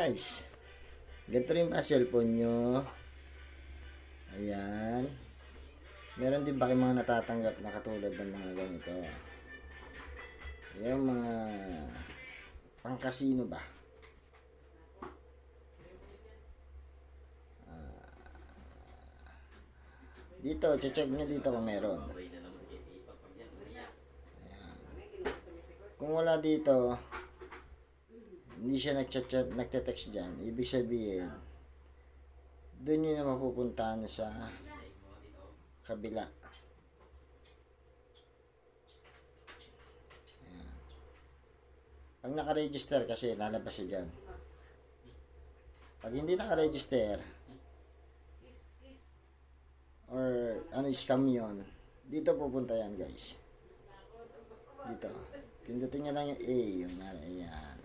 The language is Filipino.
guys. Ganito rin ba cellphone nyo? Ayan. Meron din ba kayong mga natatanggap na katulad ng mga ganito? Yung mga pangkasino ba? Dito, check nyo dito kung meron. Ayan. Kung wala dito, hindi siya nagte-text dyan, ibig sabihin, doon nyo na mapupuntahan sa kabila. Ayan. Pag naka-register kasi, lalabas siya dyan. Pag hindi naka-register, or scam yun, dito pupunta yan guys. Dito. Pindutin nyo lang yung A, yung ayan.